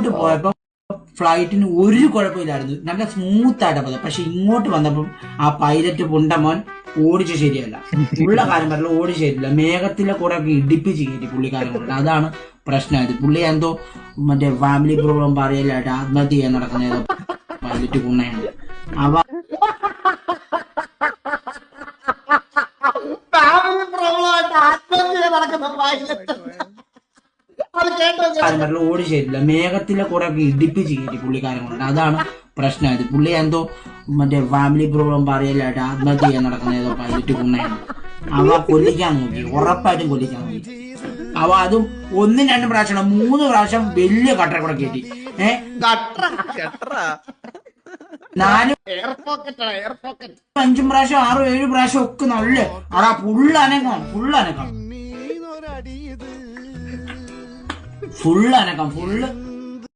പോയപ്പോ ഫ്ലൈറ്റിന് ഒരു കുഴപ്പമില്ലായിരുന്നു, നല്ല സ്മൂത്ത് ആയിട്ട് പോയത്. പക്ഷെ ഇങ്ങോട്ട് വന്നപ്പം ആ പൈലറ്റ് പുണ്ടമോൻ ഓടിച്ച് ശരിയല്ല, ഉള്ള കാര്യം പറഞ്ഞാൽ ഓടിച്ച് ശരിയില്ല. മേഘത്തിലെ കൂടെ ഒക്കെ ഇടിപ്പിച്ച് കയറ്റി പുള്ളിക്കാരൻ കൊണ്ട്. അതാണ് പ്രശ്നമായത്. പുള്ളി എന്തോ മറ്റേ ഫാമിലി പ്രോബ്ലം പറയലായിട്ട് ആത്മഹത്യ ചെയ്യാൻ നടക്കുന്ന ഏതോ പൈലറ്റ് പുണ്ണയാണ്. അവ ഓടി ശരിയില്ല, മേഘത്തിലെ കൂടെ ഒക്കെ ഇടിപ്പിച്ച് കയറ്റി പുള്ളിക്കാരൻ കൊണ്ട്. അതാണ് പ്രശ്നമായത്. പുള്ളി എന്തോ മറ്റേ ഫാമിലി പ്രോബ്ലം പറയലായിട്ട് ആത്മഹത്യ ചെയ്യാൻ നടക്കുന്ന ഏതോ പൈലറ്റ് പുണ്ണയാണ്. അവ കൊല്ലിക്കാൻ നോക്കി, ഉറപ്പായിട്ടും കൊല്ലിക്കാൻ നോക്കി. അവ അതും 1-2 പ്രാവശ്യം 3 പ്രാവശ്യം വലിയ കട്ടറെ കൂടെ കയറ്റി. 4-5 പ്രാവശ്യം 6-7 പ്രാവശ്യം ഒക്കെ നല്ല അടാ ഫുള്ളനക്കം ഫുള്ള്